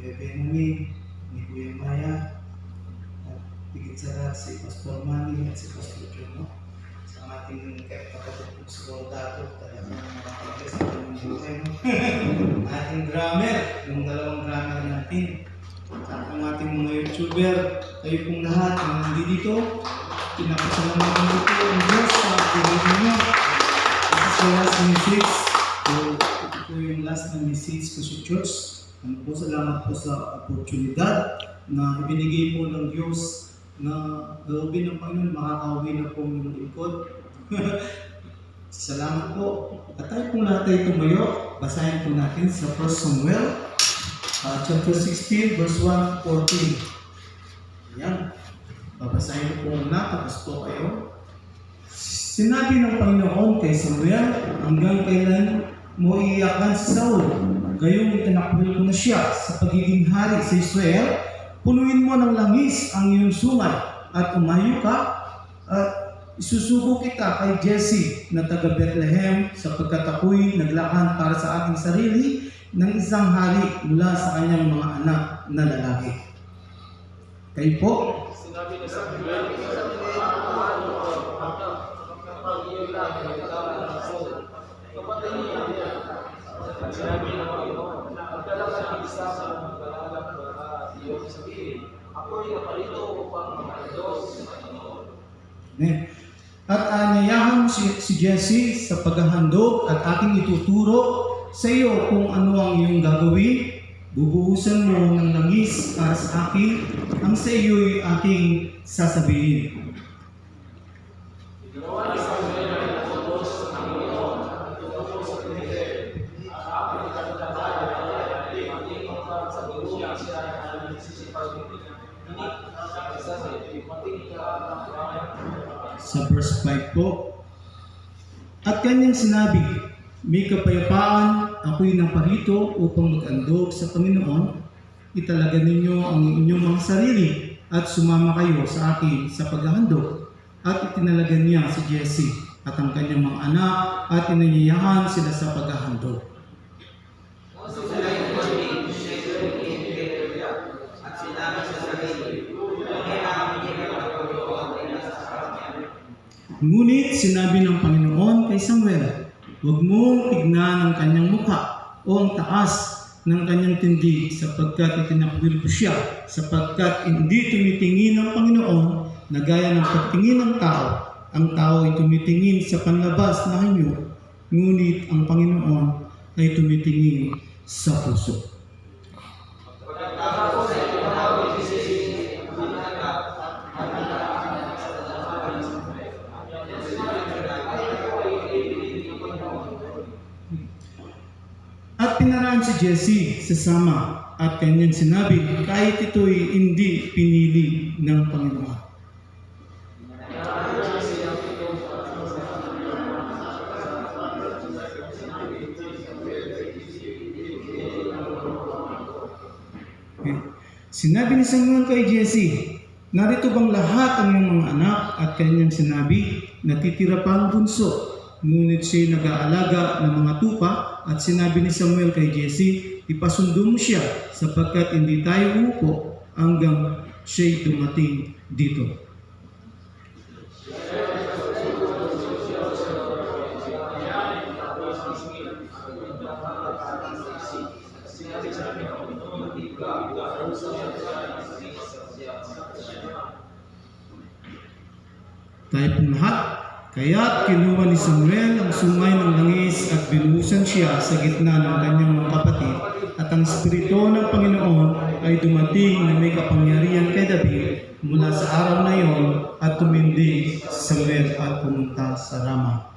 Kuya Benjamin, ni Kuya Maya, at higit sa lahat si Pastor Manny at si Pastor Jono. Sa ating kapatid po si Bordato, talagang makapagkas sa ng buhay. Ating drummer, yung dalawang drummer natin. At ang ating mga YouTuber, kayo pong lahat na nandito, pinapasalamatan ko po ang Diyos sa pagkakas ninyo. This is the last message. Ito po yung last na message ko sa church. Salamat po sa oportunidad na ibinigay po ng Diyos na gawin ng Panginoon, makakauwi na po yung lingkod. Salamat po. At tayo po lahat ay tumayo. Basahin po natin sa 1 Samuel chapter 16 verse 1-14. Ayan. Babasahin po muna, tapos po kayo. Sinabi ng Panginoon kay Samuel, hanggang kailan mo iiyakan si Saul? Gayong itinakbil ko na siya sa pagiging hari sa Israel. Punuin mo ng langis ang iyong sungay at umayo ka at isusugo kita kay Jesse na taga Bethlehem sapagkat ako'y naglakan para sa aking sarili ng isang hari mula sa kanyang mga anak na lalaki. Kayo po? Sinabi ni Samuel, kapatid niya, sinabi ng Panginoon, magdala ng isa sa mga galalak para iyong sabihin, ako'y naparito upang makalos sa Panginoon. At anayahan si Jesse sa paghahandog at aking ituturo sa iyo kung ano ang iyong gagawin. Bubuhusan mo ng langis para sa akin, ang sa iyo'y aking sasabihin. Ginawa ni Samuel ang nakulos sa Panginoon at tumulos sa Panginoon. At aking ikatatayo ay maging sa Panginoon siya ay nagsisipag sa verse 5 po. At kanyang sinabi, may kapayapaan, ako'y naparito upang mag-andog sa Panginoon. Italaga ninyo ang inyong mga sarili at sumama kayo sa akin sa paghahandog. At itinalagan niya si Jesse at ang kanyang mga anak at inanyayahan sila sa paghahandog. Ngunit sinabi ng Panginoon kay Samuel, huwag mong tignan ang kanyang mukha o ang taas ng kanyang tindig sapagkat itinakbil ko siya, sapagkat hindi tumitingin ang Panginoon na gaya ng pagtingin ng tao. Ang tao ay tumitingin sa panlabas na anyo, ngunit ang Panginoon ay tumitingin sa puso. At pinaraan si Jesse sa Sama at kanyang sinabi, kahit ito'y hindi pinili ng Panginoon. Sinabi ni Samuel kay Jesse, narito bang lahat ang iyong mga anak? At kanyang sinabi, natitira pa ang bunso. Ngunit siya'y nag-aalaga ng mga tupa at sinabi ni Samuel kay Jesse, ipasundo mo siya sapagkat hindi tayo uupo hanggang siya'y dumating dito. Tayo pong lahat. Kaya't kinuha ni Samuel ang sungay ng langis at binuhusan siya sa gitna ng kanyang mga kapatid. At ang Espiritu ng Panginoon ay dumating na may kapangyarihan kay David mula sa araw na iyon at tumindig si Samuel at pumunta sa Rama.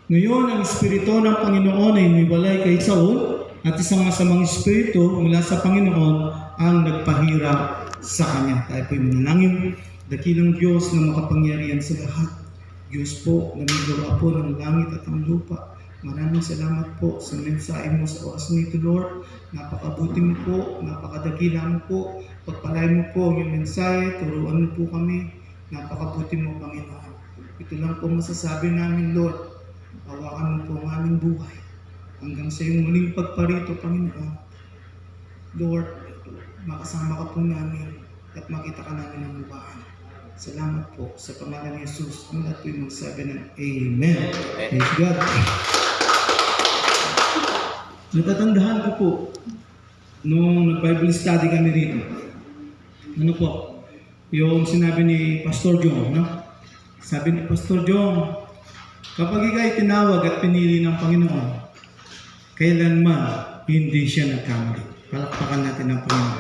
Ngayon, ang Espiritu ng Panginoon ay umiwalay kay Saul at isang masamang espiritu mula sa Panginoon ang nagpahirap sa kanya. Tayo po'y manalangin. Dakilang Diyos na makapangyarihan sa lahat. Diyos po, na may gawa po ng langit at ang lupa. Maraming salamat po sa mensahe mo sa oras nito, Lord. Napakabuti mo po, napakadakila mo po. Pagpalain mo po yung mensahe, turuan mo po kami. Napakabuti mo, Panginoon. Ito lang po masasabi namin, Lord. Hawakan mo po ang aming buhay. Hanggang sa iyong muling pagparito, Panginoon. Lord, makasama ka po namin at makita ka namin ng mukhaan. Salamat po sa pangalan ni Jesus. Ang lahat po yung magsabi ng Amen. Praise God. Natatandaan ko po, nung nag-Bible study kami rito, ano po, yung sinabi ni Pastor Jong, no? Sabi ni Pastor Jong, kapag ika'y tinawag at pinili ng Panginoon, kailanman hindi siya nagkamali. Palakpakan natin ang Panginoon.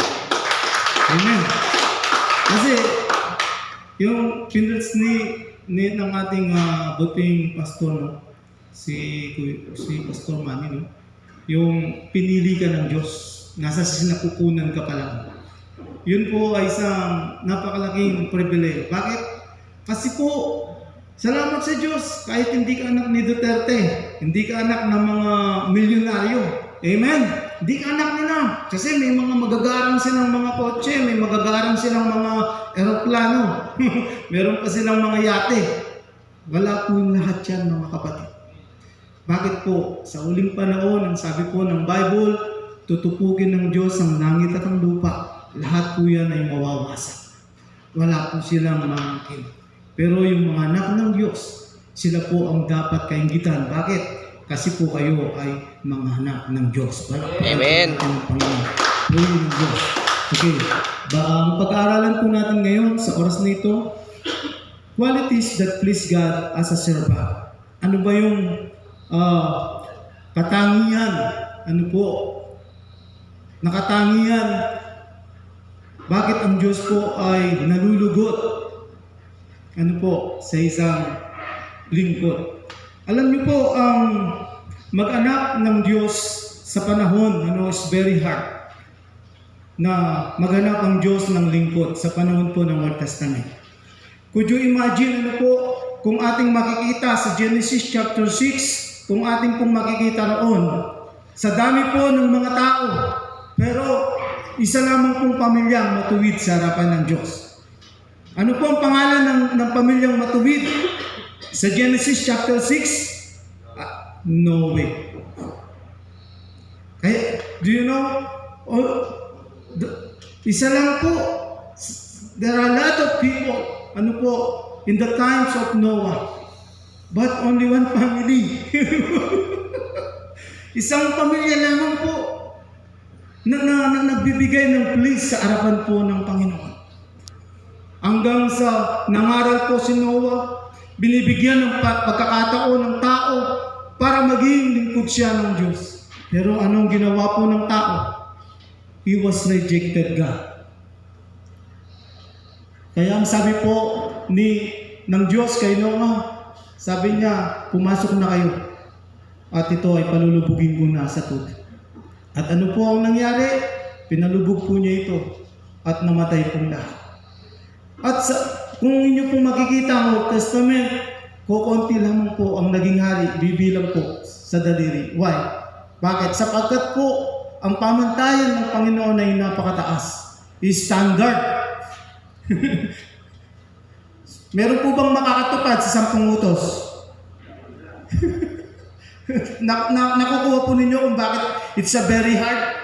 Amen. Kasi, yung pinrits ng ating buting pastor, no? si Pastor Manny, no? Yung pinili ka ng Diyos, nasa sinapupunan ka pa lang. Yun po ay isang napakalaking pribilege. Bakit? Kasi po, salamat sa Diyos, kahit hindi ka anak ni Duterte, hindi ka anak ng mga milyonaryo. Amen? Hindi ka anak nila. Kasi may mga magagarang silang mga kotse, may magagarang silang mga eroplano, meron pa silang mga yate. Wala po yung lahat yan, mga kapatid. Bakit po? Sa uling panahon, ang sabi po ng Bible, tutupugin ng Diyos ang langit at ang lupa. Lahat po yan ay mawawasak. Wala po silang mangkin. Pero yung mga anak ng Diyos, sila po ang dapat kainggitan. Bakit? Kasi po kayo ay mga anak ng Diyos. Amen. Ng Diyos. Okay. Ang pag-aaralan po natin ngayon sa oras na ito, qualities that please God as a servant. Ano ba yung katangian? Ano po? Nakatangian. Bakit ang Diyos po ay nalulugot? Ano po? Sa isang lingkod. Alam niyo po, ang mag-anak ng Diyos sa panahon, is very hard. Na maghanap ang Diyos ng lingkod sa panahon po ng Old Testament. Could you imagine, kung ating makikita sa Genesis chapter 6, kung ating pong makikita roon, sa dami po ng mga tao, pero isa lamang pong pamilyang matuwid sa harapan ng Diyos. Ano po ang pangalan ng pamilyang matuwid? Sa Genesis chapter 6, Noah. Kaya, do you know, isa lang po, there are a lot of people, in the times of Noah, but only one family. Isang pamilya lamang po na nagbibigay ng please sa harapan po ng Panginoon. Hanggang sa nangaral po si Noah, binibigyan ng pagkakataon ng tao para maging lingkod siya ng Diyos. Pero anong ginawa po ng tao? He was rejected God. Kaya ang sabi po ng Diyos kay Noah, sabi niya, pumasok na kayo at ito ay palulubugin ko na sa tubig. At ano po ang nangyari? Pinalubog po niya ito at namatay pong lahat. At kung inyo po makikita ang Old Testament, kukunti lamang po ang naging hari, bibilang po sa daliri. Why? Bakit? Sapagkat po, ang pamantayan ng Panginoon ay napakataas. Is standard. Meron po bang makakatupad sa 10 utos? Nakukuha po ninyo kung bakit it's a very hard.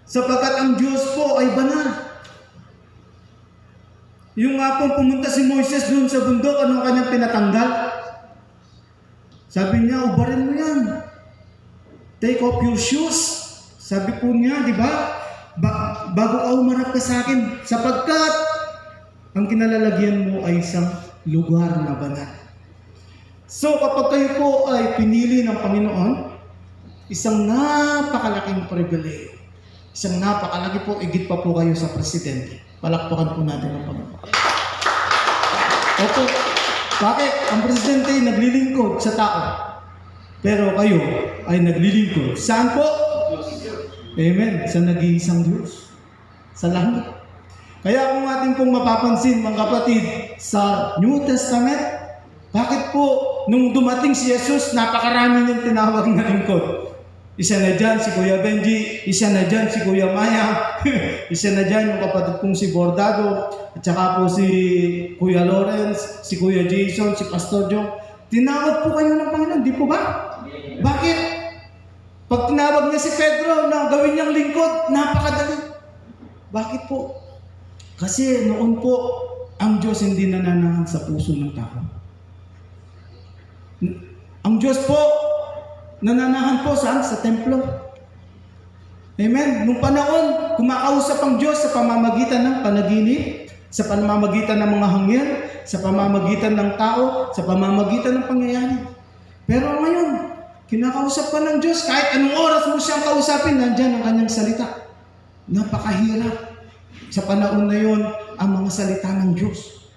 Sapagkat ang Diyos po ay banal. Yung nga pong pumunta si Moises doon sa bundok, anong kanyang pinatanggal? Sabi niya, ubarin mo yan. Take off your shoes. Sabi po niya, di ba? Bago ka umarap ka sa akin, sapagkat ang kinalalagyan mo ay isang lugar na banal. So kapag kayo po ay pinili ng Panginoon, isang napakalaking privilege. Isang napakalaki po, igit pa po kayo sa presidente. Palakpakan po natin ang Panginoon. Opo, bakit? Ang presidente ay naglilingkod sa tao. Pero kayo ay naglilingkod. Saan po? Amen. Sa nag-iisang Diyos. Sa langit. Kaya kung ating pong mapapansin, mga kapatid, sa New Testament, bakit po nung dumating si Jesus, napakarami niyang tinawag na lingkod? Isa na dyan si Kuya Benji, isa na dyan si Kuya Maya, isa na dyan yung kapatid kong si Bordado, at saka po si Kuya Lawrence, si Kuya Jason, si Pastor Joe. Tinawag po kayo ng Panginoon, di po ba? Bakit? Pag tinawag niya si Pedro na gawin niyang lingkod, napakadali. Bakit po? Kasi noon po, ang Diyos hindi nananahan sa puso ng tao. Ang Diyos po, nananahan po saan? Sa templo. Amen? Nung panahon, kumakausap ang Diyos sa pamamagitan ng panaginip, sa pamamagitan ng mga hangin, sa pamamagitan ng tao, sa pamamagitan ng pangyayari. Pero ngayon, kinakausap pa ng Diyos, kahit anong oras mo siyang kausapin, nandyan ang kanyang salita. Napakahirap. Sa panahon na yon, ang mga salita ng Diyos.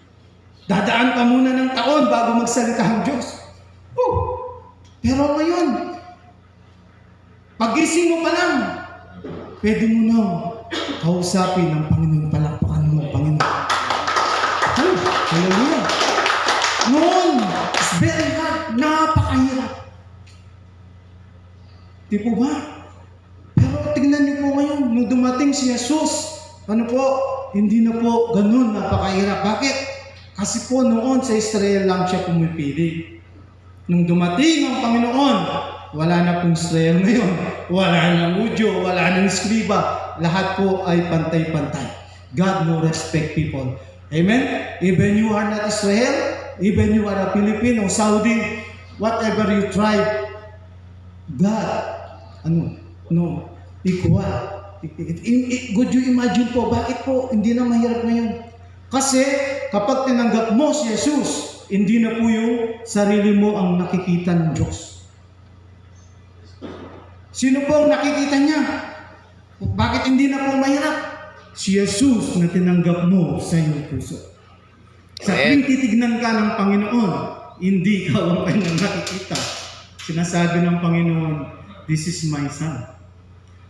Dadaan ka muna ng taon bago magsalita ang Diyos. Pero ngayon, pagising mo pa lang, pwede mo na kausapin ng Panginoon, palakpakan mo ang Panginoon. Hallelujah. Noon, it's very hard, napakahirap. Di po ba? Pero tingnan niyo po ngayon, nung dumating si Jesus, ano po, hindi na po ganun napakahirap. Bakit? Kasi po noon sa Israel lang siya pumipili. Nung dumating ang Panginoon, wala na pong Israel ngayon. Wala nang Udyo, wala nang Skriba. Lahat po ay pantay-pantay. God will respect people. Amen? Even you are not Israel, even you are a Filipino, Saudi, whatever you tribe, God, equal. Could you imagine po, bakit po hindi na mahirap ngayon? Kasi kapag tinanggap mo si Jesus, hindi na po yung sarili mo ang nakikita ng Diyos. Sino po ang nakikita niya? Bakit hindi na po mahirap? Si Jesus na tinanggap mo sa iyong puso. Sa tuwing titignan ka ng Panginoon, hindi ka ang kanyang nakikita. Sinasabi ng Panginoon, this is my son.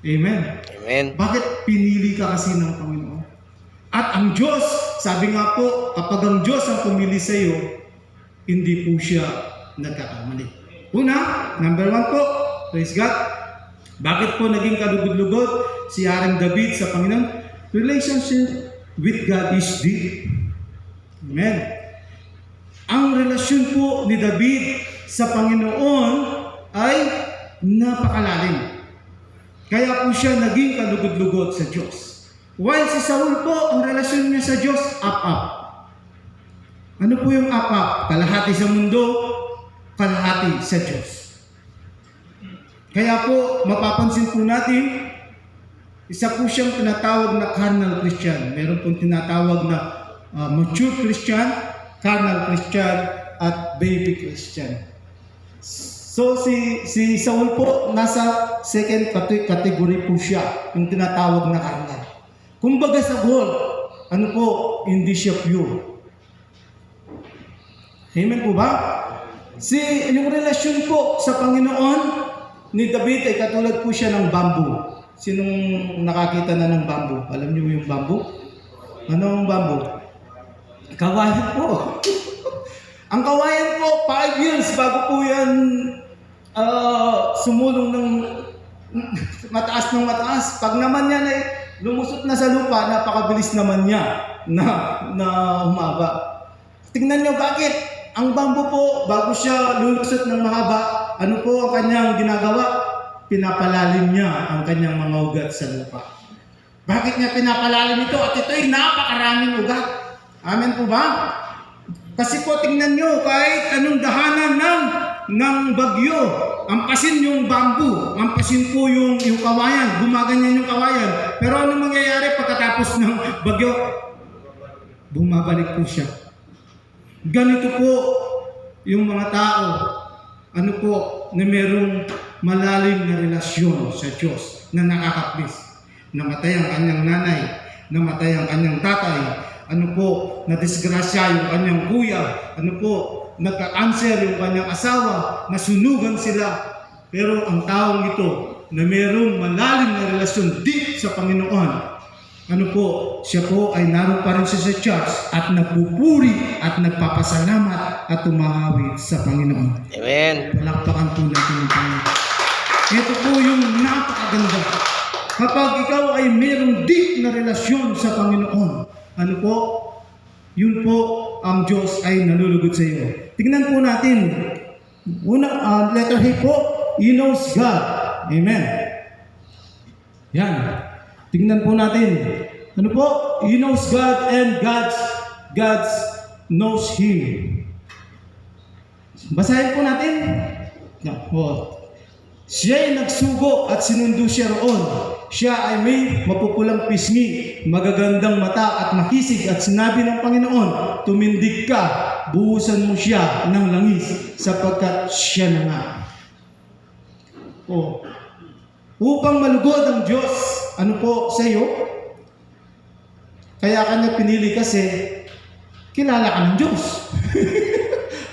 Amen. Amen. Bakit pinili ka kasi ng Panginoon? At ang Diyos, sabi nga po, kapag ang Diyos ang pumili sa iyo, hindi po siya nagkakamali. Una, number 1 po, praise God. Bakit po naging kalugod-lugod si Haring David sa Panginoon? Relationship with God is deep. Amen. Ang relasyon po ni David sa Panginoon ay napakalalim. Kaya po siya naging kalugod-lugod sa Diyos. While si Saul po, ang relasyon niya sa Diyos, up-up. Ano po yung up-up? Kalahati sa mundo, kalahati sa Diyos. Kaya po, mapapansin po natin, isa po siyang tinatawag na carnal Christian. Meron pong tinatawag na mature Christian, carnal Christian, at baby Christian. So si Saul po, nasa second category po siya, yung tinatawag na carnal. Kumbaga sa goal, ano po, hindi siya pure. Amen po ba? Yung relasyon po sa Panginoon ni David ay katulad po siya ng bamboo. Sinong nakakita na ng bamboo? Alam niyo yung bamboo? Ano ang bamboo? Kawayan po. Ang kawayan po, 5 years bago po yan sumulong ng mataas ng mataas. Pag naman yan ay lumusot na sa lupa, napakabilis naman niya na humaba. Tingnan niyo bakit? Ang bamboo po, bago siya lulusot ng mahaba, ano po ang kanyang ginagawa? Pinapalalim niya ang kanyang mga ugat sa lupa. Bakit niya pinapalalim ito? At ito ay napakaraming ugat. Amen po ba? Kasi po tingnan niyo, kahit anong dahanan ng bagyo, ampasin yung bamboo, ampasin po yung kawayan, gumaganyan yung kawayan. Pero ano mangyayari pagkatapos ng bagyo? Bumabalik po siya. Ganito po yung mga tao, ano po, na merong malalim na relasyon sa Diyos na nakakaplis. Namatay ang kanyang nanay, namatay ang kanyang tatay, ano po, nadisgrasya yung kanyang kuya, ano po, nagka-cancer yung kanyang asawa, nasunugan sila. Pero ang taong ito na mayroong malalim na relasyon deep sa Panginoon, ano po, siya po ay naroon pa rin siya sa church at nagpupuri at nagpapasalamat at tumahawi sa Panginoon. Amen. Palakpakan po natin ang Panginoon. Ito po yung napakaganda. Kapag ikaw ay mayroong deep na relasyon sa Panginoon, ano po, yun po ang Diyos ay nalulugod sa iyo. Tingnan po natin. Letter A po, He knows God. Amen. Yan. Tingnan po natin. Ano po? He knows God and God knows Him. Basahin po natin. Yan. Siya ay nagsugo at sinundo siya roon. Siya ay may mapupulang pisngi, magagandang mata at makisig, at sinabi ng Panginoon, tumindig ka, buhusan mo siya ng langis, sapagkat siya na nga. Upang malugod ang Diyos, ano po sa iyo? Kaya kanya pinili kasi kilala ka ng Diyos.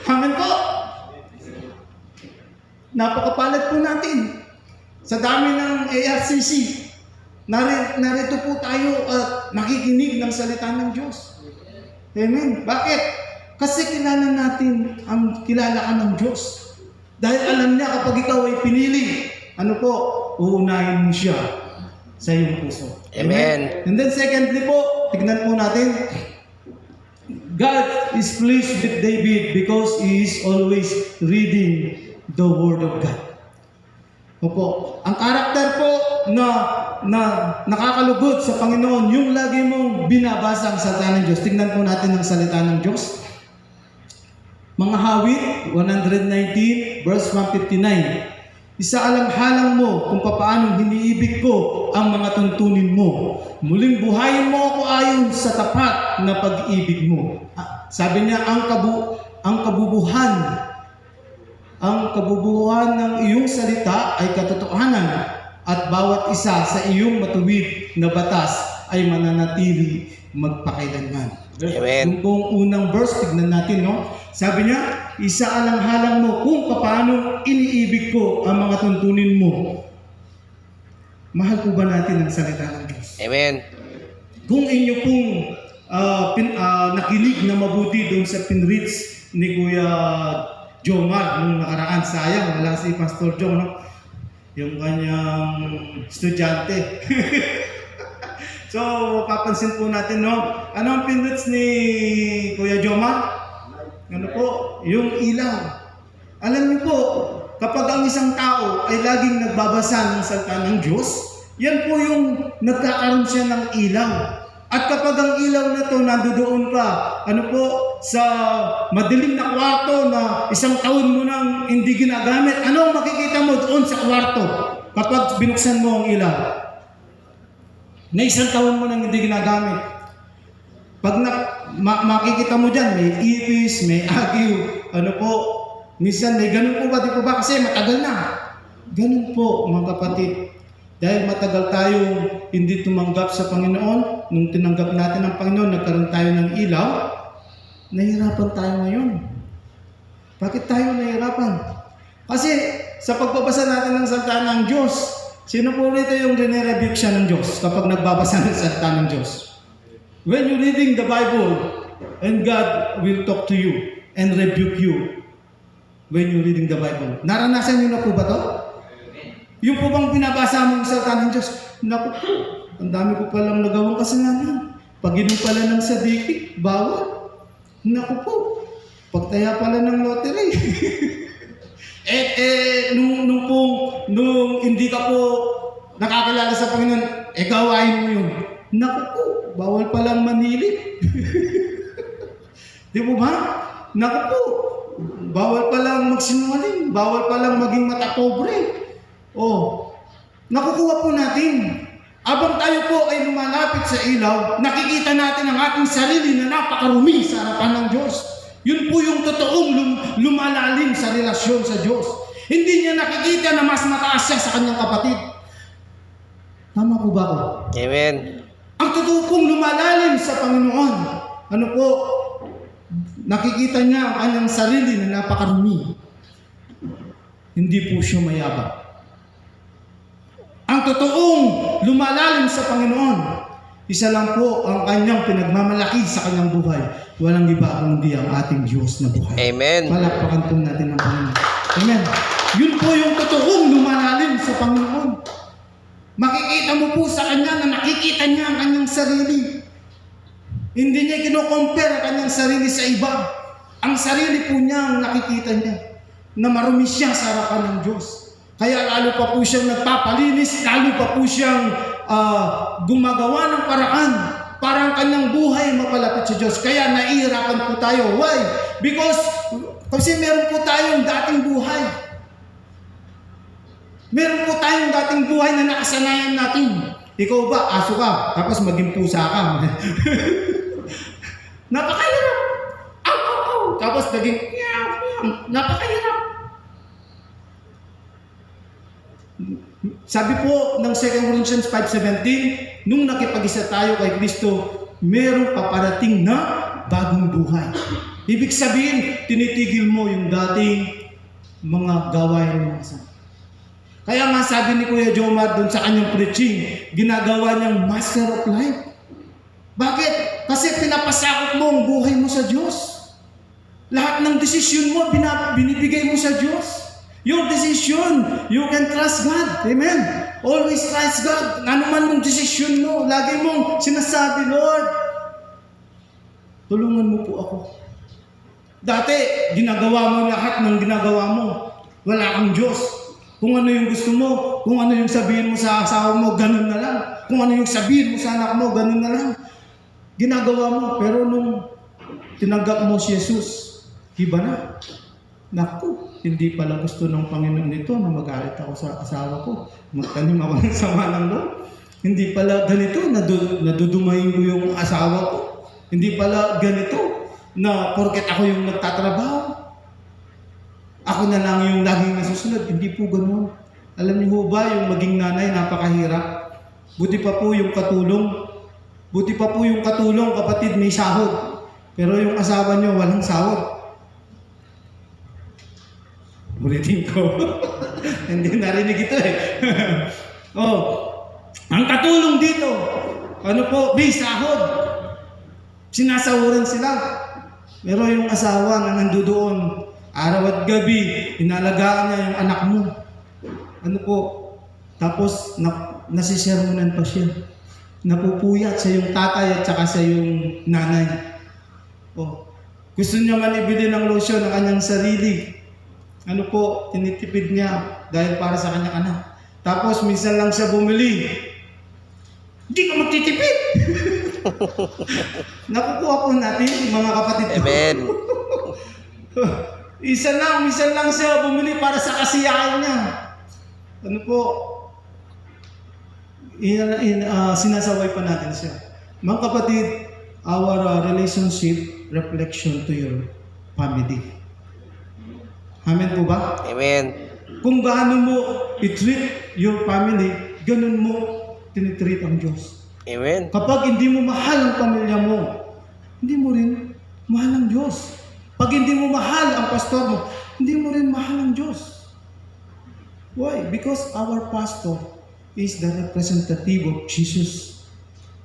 Amen po. Napakapalad po natin. Sa dami ng ARCC, narito po tayo at nakikinig ng salita ng Diyos. Amen. Bakit? Kasi kilala natin kilala ka ng Diyos. Dahil alam niya kapag ikaw ay pinili, ano po, uunahin mo siya sa iyong puso. Amen. And then secondly po, tignan po natin, God is pleased with David because he is always reading the Word of God. Opo. Ang karakter po na nakakalugod sa Panginoon, yung lagi mong binabasa ang salita ng Diyos. Tignan po natin ang salita ng Diyos. Mga Hawit 119 verse 159. Isaalang-halang mo kung papaanong hiniibig ko ang mga tuntunin mo. Muling buhayin mo ako ayon sa tapat na pag-ibig mo. Sabi niya, ang kabubuhan ng iyong salita ay katotohanan, at bawat isa sa iyong matuwid na batas ay mananatili magpakailanman. Amen. Kung unang verse, tignan natin, no? Sabi niya, isaalang-halang mo kung paano iniibig ko ang mga tuntunin mo. Mahal po ba natin ang salita ng Diyos? Amen. Kung inyo pong nakinig na mabuti doon sa pinreach ni Kuya Jomar nung nakaraan, sayang, wala si Pastor Jong, no? Yung kanyang estudyante. So, papansin po natin, no? Ano ang pinreach ni Kuya Jomar? Ano po? Yung ilaw. Alam niyo po, kapag ang isang tao ay laging nagbabasa ng salita ng Diyos, yan po yung nagkakaroon siya ng ilaw. At kapag ang ilaw na to nandoon ka, ano po, sa madilim na kwarto na isang taon mo nang hindi ginagamit, ano ang makikita mo doon sa kwarto kapag binuksan mo ang ilaw? Na isang taon mo nang hindi ginagamit. Pag makikita mo dyan, may ipis, may agyo, ano po, minsan may ganun po ba, di po ba? Kasi matagal na. Ganun po, mga kapatid. Dahil matagal tayong hindi tumanggap sa Panginoon, nung tinanggap natin ang Panginoon, nagkaroon tayo ng ilaw, nahihirapan tayo ngayon. Bakit tayo nahihirapan? Kasi sa pagbabasa natin ng salita ng Diyos, sino po rito yung rinirebuke siya ng Diyos kapag nagbabasa ng salita ng Diyos? When you're reading the Bible, and God will talk to you and rebuke you when you're reading the Bible. Naranasan niyo na po ba to? Yung po bang binabasa mo sa salita ng Diyos? Naku po, ang dami ko palang nagawang kasalanan. Pag-inom pala ng sadikit, bawal. Naku po, pagtaya pala ng lottery. nung hindi ka po nakakalala sa Panginoon, gawain mo yun. Naku po, bawal palang manilip. Di po ba? Naku po, bawal palang magsinungaling, bawal palang maging matapobre. Nakukuha po natin. Abang tayo po ay lumalapit sa ilaw, nakikita natin ang ating sarili na napakarumi sa harapan ng Diyos. Yun po yung totoong lumalalim sa relasyon sa Diyos. Hindi niya nakikita na mas mataas siya sa kanyang kapatid. Tama po ba ako? Amen. Ang totoo pong lumalalim sa Panginoon, ano po, nakikita niya ang kanyang sarili na napakarumi. Hindi po siya mayabang. Ang totoong lumalalim sa Panginoon, isa lang po ang kanyang pinagmamalaki sa kanyang buhay. Walang iba kundi ang ating Diyos na buhay. Amen. Palakpakan po natin ang Panginoon. Amen. Yun po yung totoong lumalalim sa Panginoon. Makikita mo po sa kanya na nakikita niya ang kanyang sarili. Hindi niya kino-compare ang kanyang sarili sa iba. Ang sarili po niya ang nakikita niya na marumi siya sa harapan ng Diyos. Kaya lalo pa po siyang nagpapalinis, lalo pa po siyang gumagawa ng paraan para ang kanyang buhay mapalapit sa Diyos. Kaya nahihirapan po tayo. Why? Because kasi meron po tayong dating buhay. Meron po tayong dating buhay na nakasanayan natin. Ikaw ba, aso ka, tapos maging pusa ka. Napakahirap. Aw, aw, aw. Tapos naging meow, meow. Napakahirap. Sabi po ng 2 Corinthians 5:17, nung nakipag-isa tayo kay Kristo, merong paparating na bagong buhay. Ibig sabihin, tinitigil mo yung dating mga gawain mo. Kaya nga sabi ni Kuya Jomar doon sa kanyang preaching, ginagawa niyang master of life. Bakit? Kasi pinapasakop mo ang buhay mo sa Diyos. Lahat ng desisyon mo, binibigay mo sa Diyos. Your decision, you can trust God. Amen? Always trust God. Ano man mong desisyon mo, lagi mong sinasabi, Lord, tulungan mo po ako. Dati, ginagawa mo lahat ng ginagawa mo. Wala kang Diyos. Kung ano yung gusto mo, kung ano yung sabihin mo sa asawa mo, ganun na lang. Kung ano yung sabihin mo sa anak mo, ganun na lang. Ginagawa mo, pero nung tinanggap mo si Jesus, iba na. Naku, hindi pala gusto ng Panginoon nito na magalit ako sa asawa ko. Magtanim ako ng sama ng loob. Hindi pala ganito, nadudumayin ko yung asawa ko. Hindi pala ganito, na porket ako yung nagtatrabaho, ako na lang yung laging nasusunod. Hindi po ganun. Alam niyo ba, yung maging nanay, napakahirap. Buti pa po yung katulong. Buti pa po yung katulong, kapatid, may sahod. Pero yung asawa niyo, walang sahod. Ulitin ko. Hindi narinig ito eh. Oh, ang katulong dito, ano po, may sahod. Sinasahuran sila. Pero yung asawa na nandoon, araw at gabi, inalagaan niya yung anak mo. Ano po, tapos nasisermonan pa siya. Napupuyat sa yung tatay at saka sa yung nanay. Oh, gusto niya man ibili ng lotion ng kanyang sarili. Ano po, tinitipid niya dahil para sa kanyang anak. Tapos minsan lang siya bumili. Hindi ka magtitipid! Nakukuha po natin, mga kapatid. Amen. minsan lang siya bumili para sa kasiyahan niya. Ano po, sinasaway pa natin siya. Mga kapatid, our relationship reflection to your family. Amen po ba? Amen. Kung gaano mo i-treat your family, ganun mo tinitreat ang Diyos. Amen. Kapag hindi mo mahal ang pamilya mo, hindi mo rin mahal ang Diyos. Pag hindi mo mahal ang pastor mo, hindi mo rin mahal ang Diyos. Why? Because our pastor is the representative of Jesus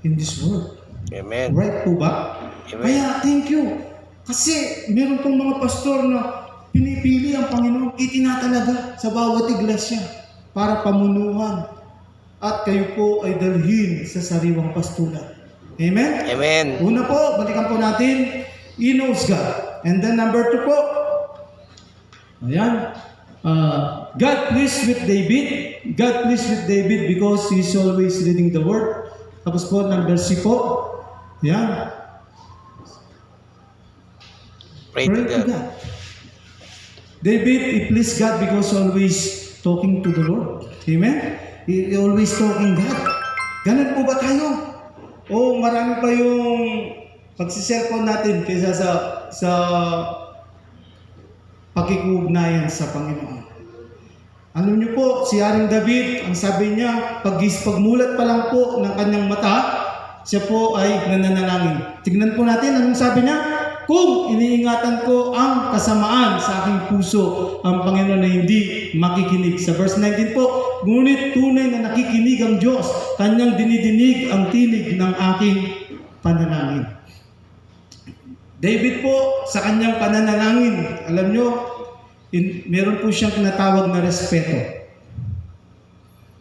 in this world. Amen. Right po ba? Amen. Kaya thank you. Kasi meron pong mga pastor na pinipili ang Panginoon, itinatalaga sa bawat iglesia para pamunuhan. At kayo po ay dalhin sa sariwang pastulan. Amen? Amen. Una po, balikan po natin, He knows God. And then number 2 po, ayan, God pleased with David. God pleased with David because he's always reading the word. Tapos po, number 3 po, ayan, Pray to God. David, he pleased God because always talking to the Lord. Amen? He always talking God. Ganun po ba tayo? O marami pa yung pagsiselfone natin kaysa sa pakikugnayan sa Panginoon. Alam niyo po, si Haring David, ang sabi niya, pagmulat pa lang po ng kanyang mata, siya po ay nananalangin. Tignan po natin, anong sabi niya? Kung iniingatan ko ang kasamaan sa aking puso, ang Panginoon na hindi makikinig. Sa verse 19 po, ngunit tunay na nakikinig ang Diyos, kanyang dinidinig ang tinig ng aking panalangin. David po, sa kanyang pananalangin, alam nyo, meron po siyang tinatawag na respeto.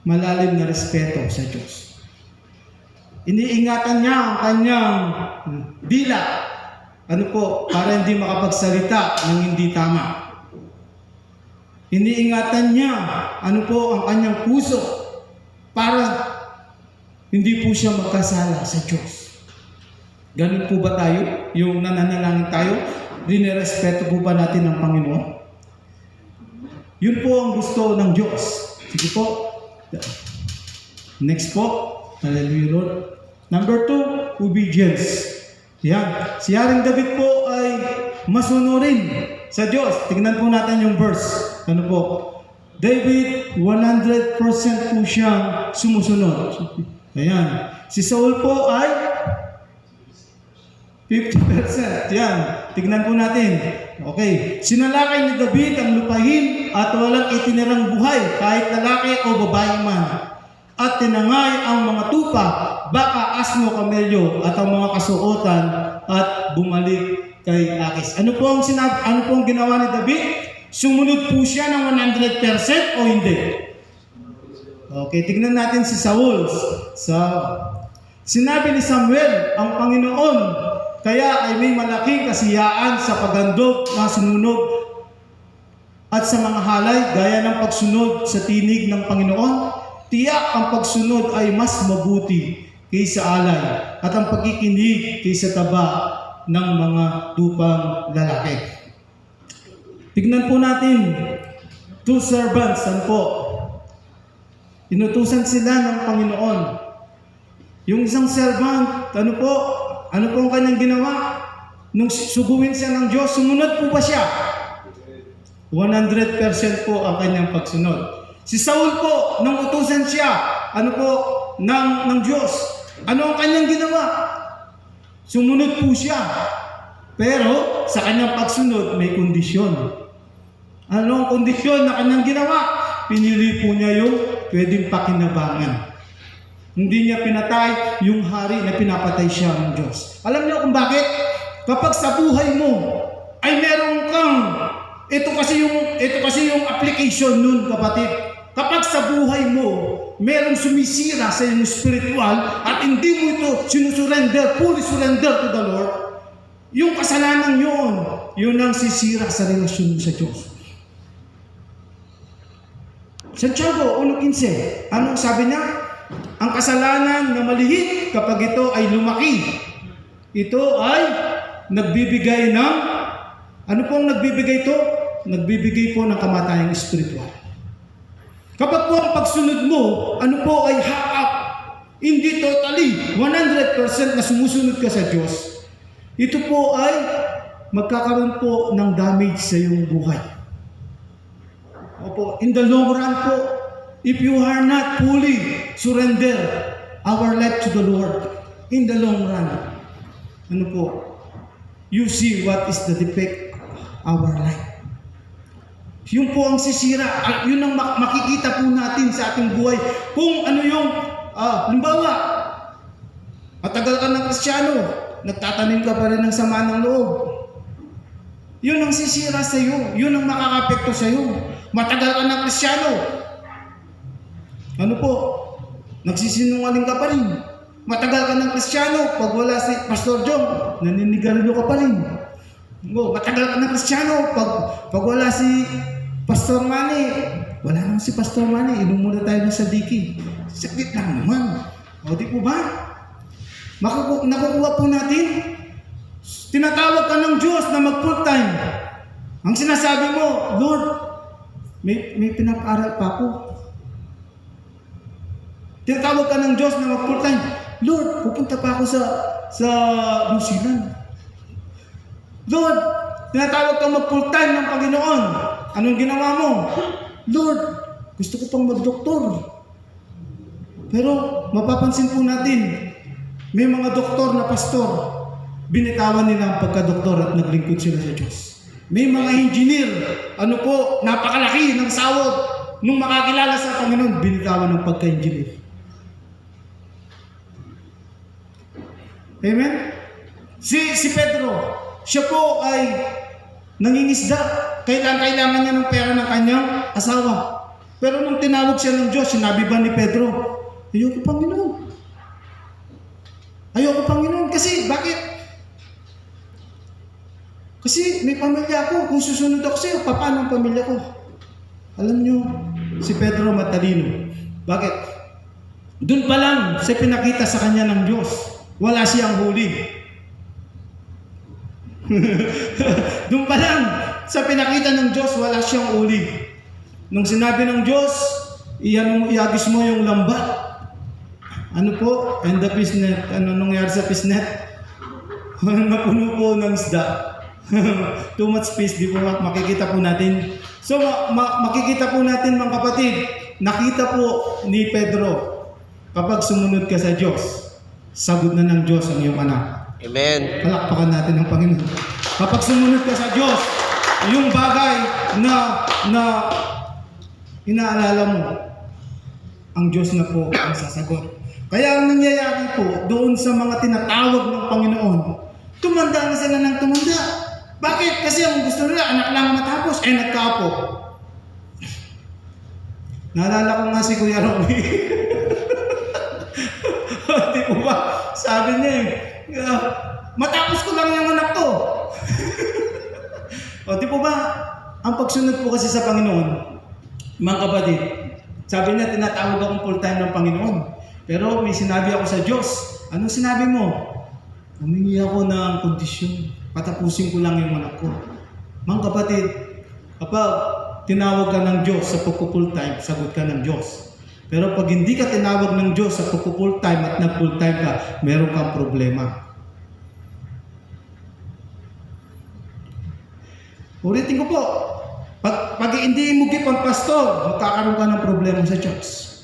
Malalim na respeto sa Diyos. Iniingatan niya ang kanyang dila. Ano po, para hindi makapagsalita ng hindi tama. Iniingatan niya ano po ang kanyang puso para hindi po siya magkasala sa Diyos. Ganun po ba tayo? Yung nananalangin tayo, dinirespeto po ba natin ang Panginoon? Yun po ang gusto ng Diyos. Sige po. Next po. Hallelujah, Lord. Number 2, obedience. Yan. Si Haring David po ay masunurin sa Diyos. Tingnan po natin yung verse. Ano po? David, 100% po siyang sumusunod. Ayan. Si Saul po ay 50%. Yan. Tignan po natin. Okay. Sinalakay ni David ang lupahin at walang itinirang buhay, kahit lalaki o babae man. At tinangay ang mga tupa, baka, asno, kamelyo, at ang mga kasuotan, at bumalik kay Akis. Ano po ang ginawa ni David? Sumunod po siya ng 100% o hindi? Okay, tignan natin si Saul. Sinabi ni Samuel, ang Panginoon, kaya ay may malaking kasiyaan sa paghandog na sinunog at sa mga halay, gaya ng pagsunod sa tinig ng Panginoon. Tiyak ang pagsunod ay mas mabuti kaysa alay at ang pagkikinig kaysa taba ng mga tupang lalaki. Tignan po natin, 2 servants, ano po? Inutusan sila ng Panginoon. Yung isang servant, ano po ang kanyang ginawa? Nung suguin siya ng Diyos, sumunod po ba siya? 100% po ang kanyang pagsunod. Si Saul po, nung utusan siya, ng Diyos, ano ang kanyang ginawa? Sumunod po siya. Pero, sa kanyang pagsunod, may kondisyon. Ano ang kondisyon na kanyang ginawa? Pinili po niya yung pwedeng pakinabangan. Hindi niya pinatay yung hari na pinapatay siya ng Diyos. Alam niyo kung bakit? Kapag sa buhay mo, ay meron kang, ito kasi yung application nun, kapatid. Kapag sa buhay mo, merong sumisira sa iyong spiritual at hindi mo ito fully surrender to the Lord, yung kasalanan yun ang sisira sa relasyon mo sa Diyos. Santiago 1:15, anong sabi niya? Ang kasalanan na malihit kapag ito ay lumaki, ito ay nagbibigay ng, ano pong nagbibigay ito? Nagbibigay po ng kamatayang spiritual. Kapag po ang pagsunod mo, ano po ay half, hindi totally, 100% na sumusunod ka sa Diyos, ito po ay magkakaroon po ng damage sa iyong buhay. Opo, in the long run po, if you are not fully surrender our life to the Lord, in the long run, ano po, you see what is the defect of our life. Yun po ang sisira, yun ang makikita po natin sa ating buhay. Kung ano yung, limbawa, matagal ka ng Kristiyano, nagtatanim ka pa rin ng sama ng loob. Yun ang sisira sa iyo, yun ang makakapekto sa iyo. Matagal ka ng Kristiyano, ano po, nagsisinungaling ka pa rin. Matagal ka ng Kristiyano, pag wala si Pastor John, naninigarilyo ka pa rin. Matagal ka ng Kristiyano, pag wala si Pastor Manny, wala naman si Pastor Manny, inom muna tayo ng sadiki. Sakit lang naman. O di po ba? Nakukuha po natin. Tinatawag ka ng Diyos na mag-full time. Ang sinasabi mo, Lord, may pinag-aral pa ako. Tinatawag ka ng Diyos na mag-full time. Lord, pupunta pa ako sa New Zealand. Lord, tinatawag ka mag-full time ng Panginoon. Anong ginawa mo? Lord, gusto ko pang mag-doktor. Pero mapapansin po natin, may mga doktor na pastor, binitawan nila ang pagka-doktor at naglingkod sila sa Diyos. May mga engineer, napakalaki ng sahod. Nung makakilala sa Panginoon, binitawan ng pagka-engineer. Amen? Si Pedro, siya po ay nangingisda. Kailangan niya ng pera ng kanyang asawa. Pero nung tinawag siya ng Diyos, sinabi ba ni Pedro, ayoko Panginoon. Kasi, bakit? Kasi may pamilya ako. Kung susunod ako sa'yo, paano ang pamilya ko? Alam nyo, si Pedro matalino. Bakit? Doon pa lang siya pinakita sa kanya ng Diyos. Wala siyang huli. Doon pa lang sa pinakita ng Diyos, wala siyang huli. Nung sinabi ng Diyos, iagis mo yung lambat. Ano po? And the fish net. Ano nangyari sa fish net? Napuno po ng isda. Too much fish, di po makikita po natin. So makikita po natin mga kapatid, nakita po ni Pedro, kapag sumunod ka sa Diyos, sagot na ng Diyos ang iyong anak. Amen. Palakpakan natin ang Panginoon. Kapag sumunod ka sa Diyos, yung bagay na inaalala mo, ang Diyos na po ang sasagot. Kaya ang nangyayari po doon sa mga tinatawag ng Panginoon, tumanda na sila ng tumanda. Bakit? Kasi ang gusto nila, anak lang matapos, nagkapo. Naalala ko nga si Kuya Romy. Di po ba? Sabi niya matapos ko lang yung anak ko. O di po ba? Ang pagsunod po kasi sa Panginoon, mga kapatid, sabi niya, tinatawag akong full time ng Panginoon. Pero may sinabi ako sa Diyos. Anong sinabi mo? Humingi ako ng kondisyon. Patapusin ko lang yung anak ko. Mga kapatid, kapag tinawag ka ng Diyos sa pagpo-full time, sagot ka ng Diyos. Pero pag hindi ka tinawag ng Diyos sa pagpo-full time at nag-full time ka, meron kang problema. Ulitin ko po, pag hindi mo give ang pastor, magkakaroon ka ng problema sa church.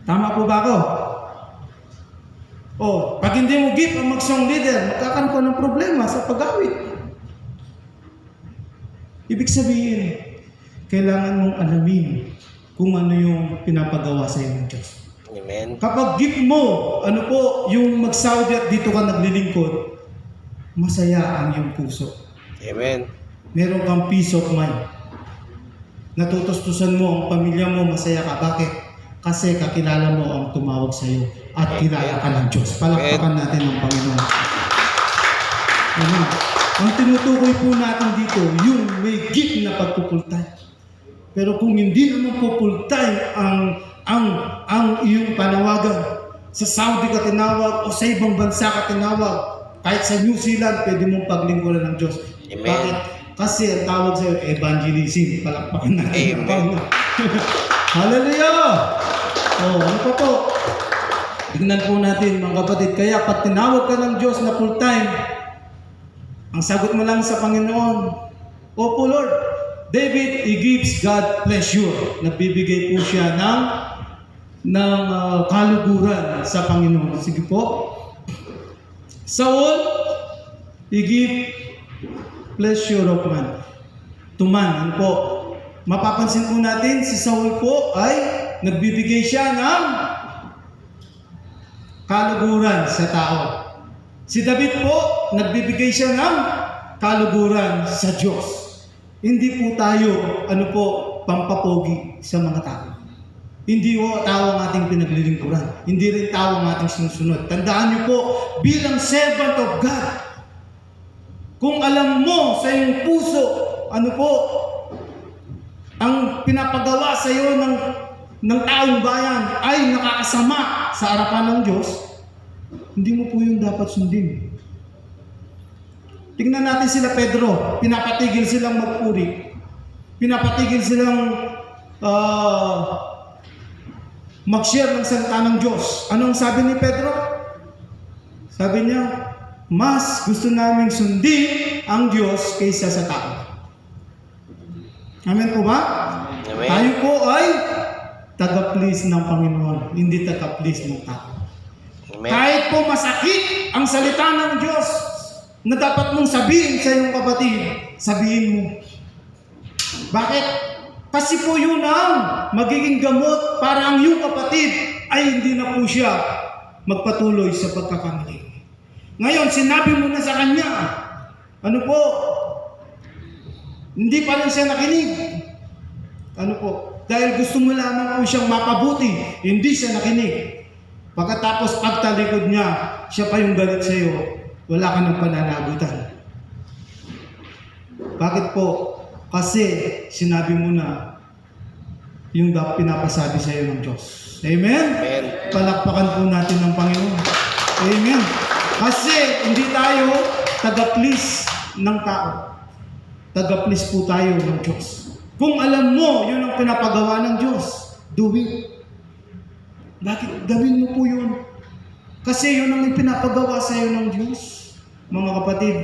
Tama po ba ako? Pag hindi mo give ang mag-song leader, magkakaroon ka ng problema sa pag-awit. Ibig sabihin, kailangan mong alamin kung ano yung pinapagawa sa iyo ng Diyos. Amen. Kapag give mo, yung mag-Saudi at dito ka naglilingkod, masaya ang iyong puso. Amen. Meron kang peace of mind. Natutustusan mo ang pamilya mo, masaya ka. Bakit? Kasi kakilala mo ang tumawag sa iyo at kilala ka ng Diyos. Palakpakan natin ang Panginoon. Amen. Ang tinutukoy po natin dito, yung may gift na pagpupultay. Pero kung hindi naman pupultay ang iyong panawagan, sa Saudi ka tinawag o sa ibang bansa ka tinawag, kahit sa New Zealand, pwede mong paglingkuran ng Diyos. Amen. Bakit? Kasi ang tawag sa iyo, evangelism. Palakpakan natin. Amen. Hallelujah! Ano pa po? Tignan po natin mga kapatid. Kaya pag tinawag ka ng Diyos na full time, ang sagot mo lang sa Panginoon, Opo Lord, David, he gives God pleasure. Nagbibigay po siya ng kaluguran sa Panginoon. Sige po. Saul, he give pleasure of man. To man. Ano po? Mapapansin po natin, si Saul po ay nagbibigay siya ng kaluguran sa tao. Si David po, nagbibigay siya ng kaluguran sa Diyos. Hindi po tayo, pampapogi sa mga tao. Hindi po tao ang ating pinaglilingkuran. Hindi rin tao ang ating sinusunod. Tandaan niyo po, bilang servant of God, kung alam mo sa iyong puso, ang pinapagawa sa iyo ng taong bayan ay nakakasama sa harapan ng Diyos, hindi mo po yun dapat sundin. Tingnan natin sila Pedro, pinapatigil silang magpuri. Pinapatigil silang mag-share ng salita ng Diyos. Anong sabi ni Pedro? Sabi niya, mas gusto naming sundin ang Diyos kaysa sa tao. Amen po ba? Amen. Tayo po ay taga-please ng Panginoon, hindi taga-please ng tao. Amen. Kahit po masakit ang salita ng Diyos na dapat mong sabihin sa iyong kapatid, sabihin mo. Bakit? Kasi po yun ang magiging gamot para ang iyong kapatid ay hindi na po siya magpatuloy sa pagkakamali. Ngayon, sinabi mo na sa kanya, hindi pa rin siya nakinig. Dahil gusto mo lamang po siyang mapabuti, hindi siya nakinig. Pagkatapos pagtalikod niya, siya pa yung galit sa iyo, wala ka ng pananagutan. Bakit po? Kasi sinabi mo na yung pinapasabi sa iyo ng Diyos. Amen? Amen. Palakpakan po natin ng Panginoon. Amen. Kasi hindi tayo taga-please ng tao. Taga-please po tayo ng Diyos. Kung alam mo, yun ang pinapagawa ng Diyos, do it. Bakit? Gawin mo po yun. Kasi yun ang pinapagawa sa iyo ng Diyos, mga kapatid.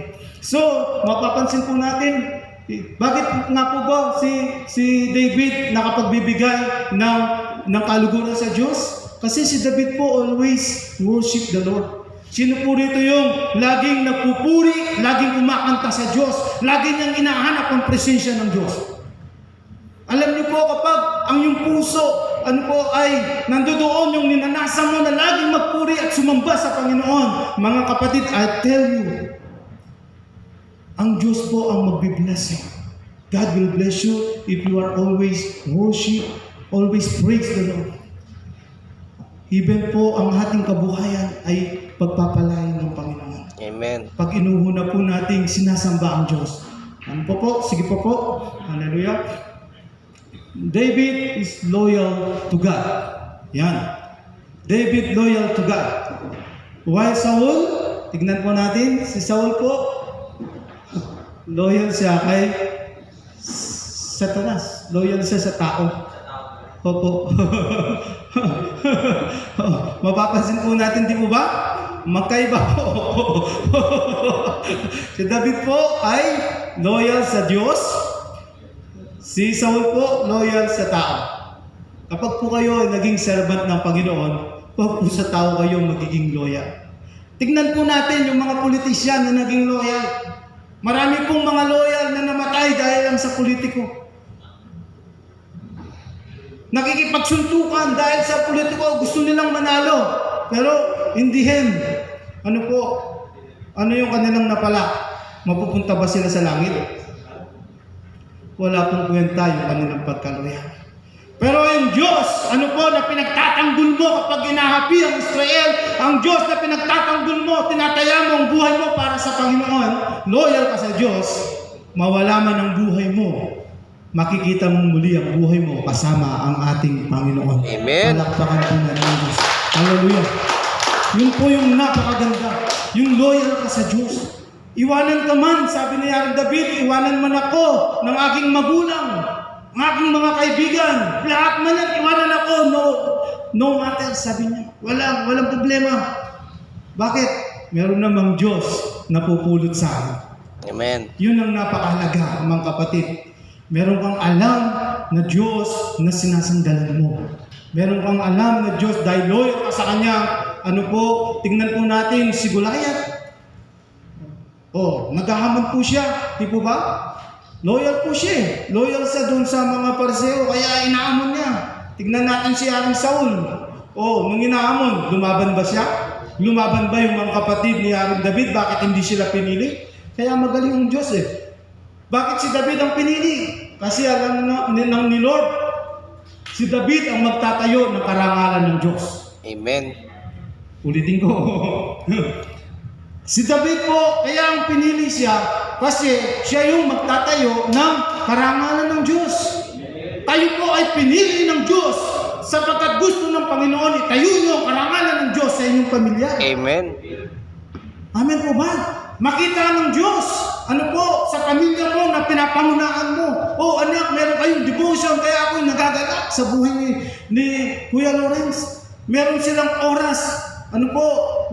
So, mapapansin po natin, bakit nga po ba si David nakapagbibigay ng kaluguran sa Diyos? Kasi si David po always worship the Lord. Sino po rito yung laging nagpupuri, laging umakanta sa Diyos, laging niyang inahanap ang presensya ng Diyos? Alam niyo po kapag ang yung puso, ay nandoon yung ninanasan mo na laging magpuri at sumamba sa Panginoon. Mga kapatid, I tell you, ang Diyos po ang magbibless you. God will bless you if you are always worship, always praise the Lord. Even po ang ating kabuhayan ay pagpapalain ng Panginoon. Amen. Pag inuuna po nating sinasamba ang Diyos. Ano po? Sige po. Hallelujah. David is loyal to God. Yan. David loyal to God. While Saul, tignan po natin, si Saul po, loyal siya kay Satanas. Loyal siya sa tao. Opo. Mapapansin po natin, di po ba? Magkaiba po. Si David po ay loyal sa Diyos. Si Saul po, loyal sa tao. Kapag po kayo ay naging servant ng Panginoon, huwag po sa tao kayo magiging loyal. Tignan po natin yung mga politisyan na naging loyal. Marami pong mga loyal na namatay dahil lang sa politiko. Nakikipagsuntukan dahil sa politiko, gusto nilang manalo. Pero in the end, ano yung kanilang napala? Mapupunta ba sila sa langit? Wala pong kwenta yung kanilang pagkaloyal. Pero ang Diyos, na pinagtatanggol mo kapag inahapi ang Israel, ang Diyos na pinagtatanggol mo, tinataya mo ang buhay mo para sa Panginoon, loyal ka sa Diyos, mawala man ang buhay mo, makikita mong muli ang buhay mo kasama ang ating Panginoon. Amen. Palakpakan po natin ang Diyos. Hallelujah. Yun po yung napakaganda. Yung loyal ka sa Diyos. Iwanan ka man, sabi ni David, iwanan man ako ng aking magulang, ng aking mga kaibigan. Lahat man yan, iwanan ako. No matter, sabi niya. Walang problema. Bakit? Meron namang Diyos na pupulot sa akin. Amen. Yun ang napakahalaga, mga kapatid. Meron kang alam na Diyos na sinasandalan mo. Meron kang alam na Diyos dahil loyal ka sa Kanya. Tingnan po natin si Goliath. Naghahamon po siya. Di po ba? Loyal po siya. Loyal siya doon sa mga Pariseo. Kaya inaamon niya. Tignan natin si Haring Saul. Nung inaamon, lumaban ba siya? Lumaban ba yung mga kapatid ni Haring David? Bakit hindi sila pinili? Kaya magaling ang Diyos Bakit si David ang pinili? Kasi alam ni Lord, si David ang magtatayo ng karangalan ng Diyos. Amen. Ulitin ko. Si David po, kaya ang pinili siya, kasi siya yung magtatayo ng karangalan ng Diyos. Tayo po ay pinili ng Diyos sapagkat gusto ng Panginoon itayo niyo ang karangalan ng Diyos sa inyong pamilya. Amen. Amen po ba? Makita ng Diyos, sa pamilya mo na pinapangunahan mo. Anak, meron kayong devotion, kaya ako'y nagagalak sa buhay ni Kuya Lawrence. Meron silang oras,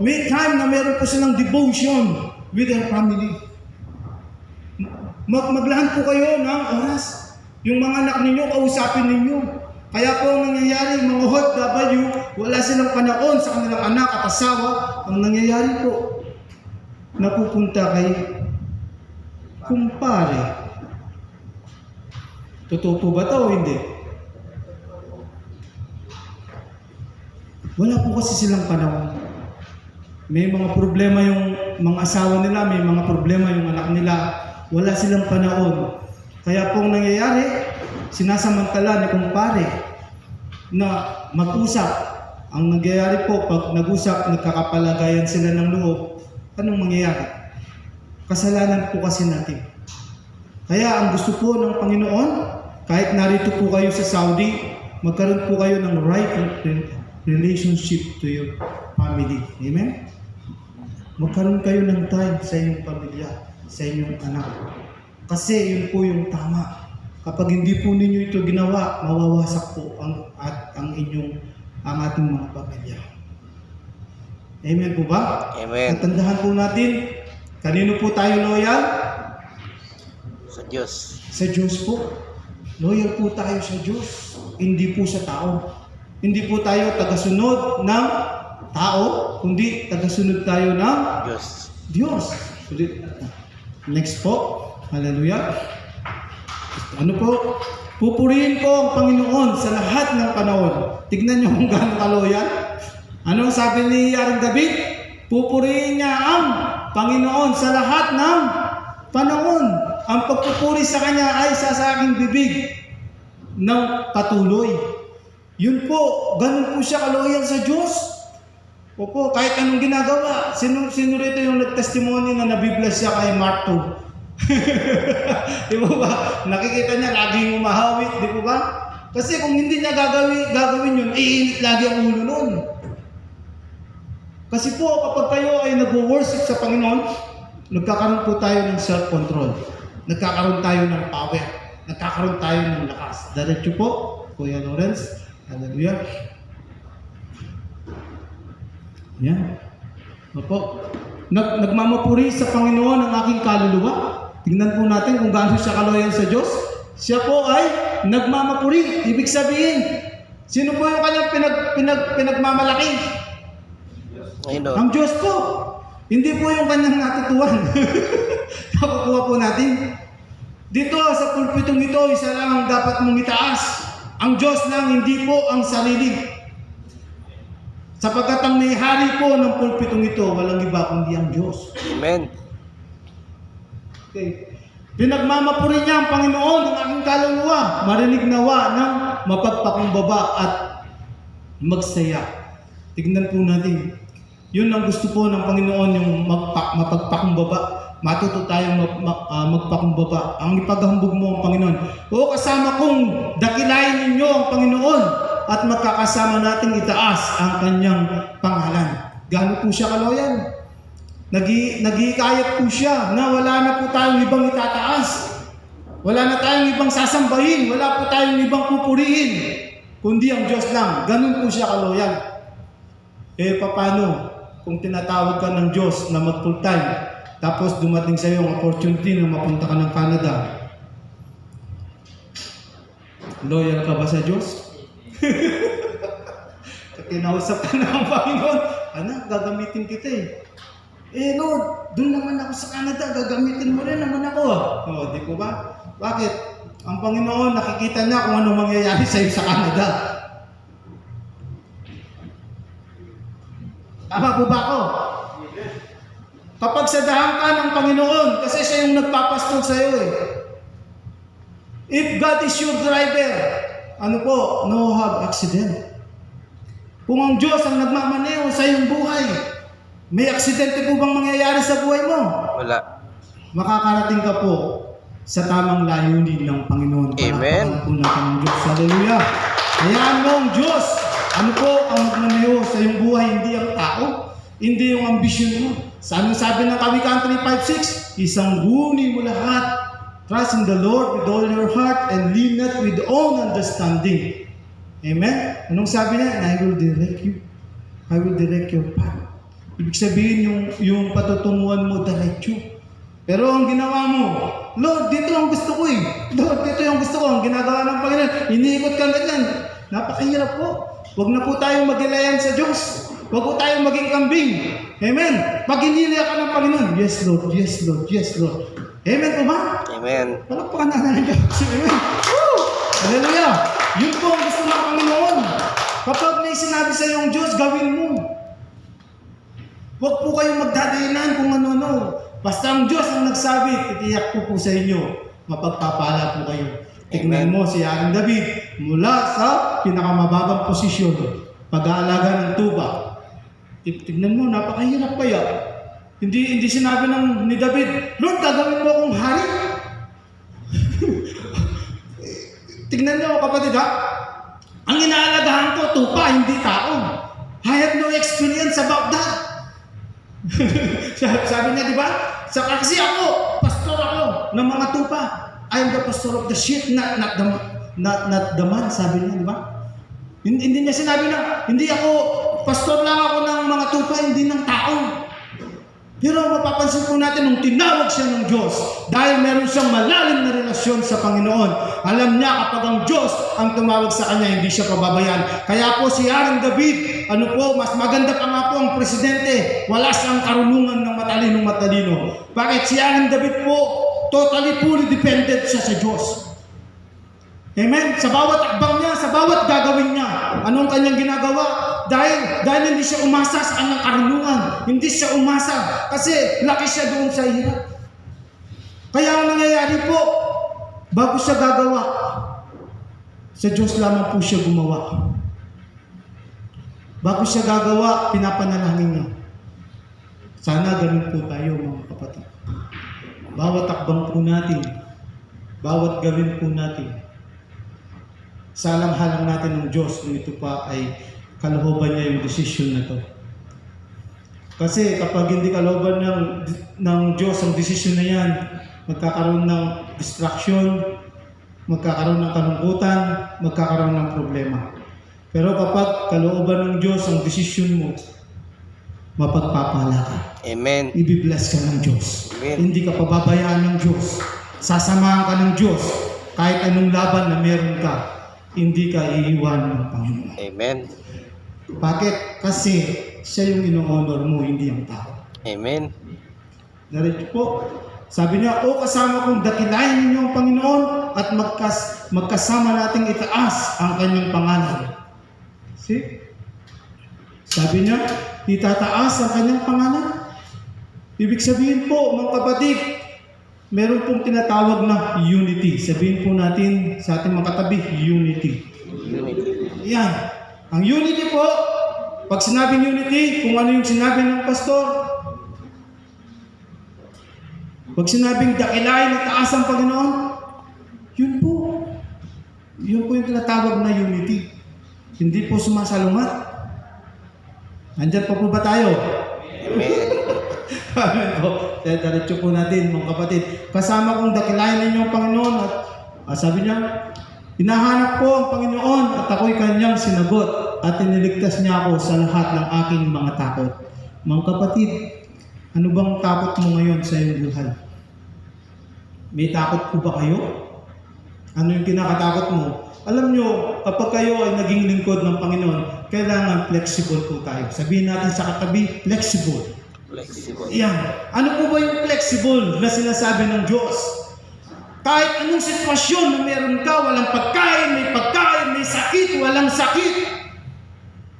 may time na meron po silang devotion with their family. Maglaan po kayo ng oras. Yung mga anak ninyo, kausapin ninyo. Kaya po ang nangyayari, mga OFW, wala silang panahon sa kanilang anak at asawa. Ang nangyayari po, napupunta kay kumpare. Totoo po ba ito o hindi? Wala po kasi silang panahon. May mga problema yung mga asawa nila, may mga problema yung anak nila. Wala silang panahon. Kaya pong nangyayari, sinasamantala ni kumpare na mag-usap. Ang nangyayari po, pag nag-usap, nagkakapalagayan sila ng loob, anong mangyayari? Kasalanan po kasi natin. Kaya ang gusto po ng Panginoon, kahit narito po kayo sa Saudi, magkaroon po kayo ng right relationship to your family. Amen? Magkaroon kayo ng time sa inyong pamilya, sa inyong anak. Kasi yun po yung tama. Kapag hindi po ninyo ito ginawa, mawawasak po ang ating mga pamilya. Amen po ba? Amen. Natandahan po natin, kanino po tayo loyal? Sa Diyos. Sa Diyos po. Loyal po tayo sa Diyos, hindi po sa tao. Hindi po tayo tagasunod ng tao, kundi tagasunod tayo ng Diyos. Diyos. Next po. Hallelujah. Ano po? Pupurihin ko ang Panginoon sa lahat ng panahon. Tignan niyo kung gaano kaloyal. Ano sabi ni Aring David? Pupurihin niya ang Panginoon sa lahat ng panahon. Ang pagpupuri sa Kanya ay sa aking bibig ng patuloy. Yun po, ganun po siya kaloyal sa Diyos. Opo, kahit anong ginagawa. Sino rito yung nag-testimony na nabibless siya kay Mark 2? Di ba ba? Nakikita niya laging umahawit, di ba ba? Kasi kung hindi niya gagawin yun, iinit lagi ang ulo nun. Kasi po, kapag kayo ay nag-worship sa Panginoon, nagkakaroon po tayo ng self-control. Nagkakaroon tayo ng power. Nagkakaroon tayo ng lakas. Diretso po, Kuya Lawrence. Hallelujah. Yan. Opo. Nagmamapuri sa Panginoon ang aking kaluluwa. Tingnan po natin kung gaano siya kaloyal sa Diyos. Siya po ay nagmamapuri. Ibig sabihin, sino po yung kanyang pinagmamalaki? Ayun. Ang Diyos po. Hindi po yung kanyang natutuwan. Nakukuha po natin. Dito sa pulpitong ito, isa lang ang dapat mong itaas. Ang Diyos lang, hindi po ang sarili. Sapagkat ang may hari po ng pulpitong ito, walang iba kundi ang Diyos. Amen. Okay. Pinagmamapuri niya ang Panginoon ng aking kaluluwa. Marinig nawa ng mapagpakumbaba at magsaya. Tignan po natin. Yun ang gusto po ng Panginoon, yung mapagpakumbaba. Matuto tayong magpakumbaba. Ang ipaghambog mo ang Panginoon. O kasama kong dakilain ninyo ang Panginoon at magkakasama nating itaas ang kanyang pangalan. Gaano po siya kaloyal? Nag-iikayat po siya na wala na po tayong ibang itataas. Wala na tayong ibang sasambahin. Wala po tayong ibang pupurihin. Kundi ang Diyos lang. Ganun po siya kaloyal. Paano kung tinatawag ka ng Diyos na mag-full time, tapos dumating sa iyo ang opportunity na mapunta ka ng Canada? Loyal ka ba sa Diyos? Kinausap ka na ang Panginoon, anak, gagamitin kita Lord, doon naman ako sa Canada, gagamitin mo rin naman ako. Di ko ba? Bakit? Ang Panginoon, nakikita niya kung ano mangyayari sa iyo sa Canada. Tama po ba ako? Kapag sadahan ka ng Panginoon, kasi siya yung nagpapastol sa iyo If God is your driver, no have accident. Kung ang Diyos ang nagmamaneho sa iyong buhay, may aksidente po bang mangyayari sa buhay mo? Wala. Makakarating ka po sa tamang layunin ng Panginoon. Amen. Palakpakan po natin ang Diyos. Hallelujah. Hayaan mo ang Diyos. Ano po ang magmamaneho sa iyong buhay? Hindi ang tao. Hindi yung ambisyon mo. Sabi ng Kawikaan 3:5-6, isangguni mo lahat. Trust in the Lord with all your heart and lean not with own understanding. Amen? Anong sabi niya? And I will direct you. I will direct your path. Ibig sabihin yung patutunguhan mo diretso. Pero ang ginawa mo, Lord, dito ang gusto ko Lord, dito yung gusto ko. Ang ginagawa ng Panginoon, iniikot ka ganyan. Napakahirap po. Huwag na po tayong magilayan sa Diyos. Huwag po tayong maging kambing. Amen. Pag hinila ka ng Panginoon, yes Lord, yes Lord, yes Lord. Amen po ba? Amen. Palakpakan na ng Diyos. Amen. Woo! Hallelujah. Yun po ang gusto ng Panginoon. Kapag may sinabi sa iyong Diyos, gawin mo. Huwag po kayong magdadahilan kung ano-ano. Basta ang Diyos ang nagsabi, titiyak po sa inyo, mapagpapala po kayo. Tignan mo si Aring David mula sa pinakamababang posisyon, pag-aalaga ng tuba. Tignan mo, napakahirap kaya. Hindi sinabi ni David, Lord, gagawin mo akong hari. Tignan niyo kapatid ha. Ang inaalagahan ko, tupa, hindi tao. I have no experience about that. Sabi niya, di ba? Kasi ako, pastor ako ng mga tupa. I am the pastor of the sheep, not the man, sabi niya, di ba? Hindi niya sinabi na, hindi ako, pastor lang ako ng mga tupa, hindi ng tao. Pero mapapansin po natin nung tinawag siya ng Diyos, dahil meron siyang malalim na relasyon sa Panginoon. Alam niya kapag ang Diyos ang tumawag sa kanya, hindi siya pababayaan. Kaya po si Haring David, mas maganda pa nga po ang presidente, wala siyang karunungan ng matalino. Bakit? Si Haring David po, totally fully dependent siya sa Diyos. Amen? Sa bawat akbang niya, sa bawat gagawin niya, anong kanyang ginagawa? Dahil hindi siya umasa sa kanyang karunungan. Hindi siya umasa kasi laki siya doon sa hirap. Kaya ang nangyayari po, bago siya gagawa, sa Diyos lamang po siya gumawa. Bago siya gagawa, pinapanalangin niya. Sana ganun po tayo mga kapatid. Bawat akbang po natin, bawat gawin po natin, salang-halang natin ng Diyos kung ito pa ay kalooban niya yung desisyon na to. Kasi kapag hindi kalooban ng Diyos ang desisyon na yan, magkakaroon ng distraction, magkakaroon ng kalungkutan, magkakaroon ng problema. Pero kapag kalooban ng Diyos ang desisyon mo, mapagpapala ka. Amen. Ibibless ka ng Diyos. Amen. Hindi ka pababayaan ng Diyos. Sasamahan ka ng Diyos. Kahit anong laban na meron ka, hindi ka iiwan ng Panginoon. Amen. Bakit? Kasi siya yung ino-honor mo, hindi ang tao. Amen. Narito po, sabi niya, o kasama kong dakilain ninyo ang Panginoon at magkasama nating itaas ang kanyang pangalan. See? Sabi niya, itataas ang kanyang pangalan. Ibig sabihin po, mga kapatid, meron pong tinatawag na unity. Sabihin po natin sa ating mga katabi, unity. Yan. Ang unity po, pag sinabing unity, kung ano yung sinabi ng pastor, pag sinabing dakilain at taas ang Panginoon, yun po. Yun po yung tinatawag na unity. Hindi po sumasalungat. Andyan pa po ba tayo? Amen. Amen po. Diretso po natin mga kapatid. Kasama kong dakilain ninyo ang Panginoon at sabi niya, hinahanap ko ang Panginoon at ako'y kanyang sinagot at iniligtas niya ako sa lahat ng aking mga takot. Mga kapatid, ano bang takot mo ngayon sa iyong buhay? May takot po ba kayo? Ano yung kinakatakot mo? Alam nyo, kapag kayo ay naging lingkod ng Panginoon, kailangan flexible po tayo. Sabihin natin sa katabi, flexible. Flexible. Yan. Ano po ba yung flexible na sinasabi ng Diyos? Kahit anong sitwasyon na meron ka, walang pagkain, may sakit, walang sakit.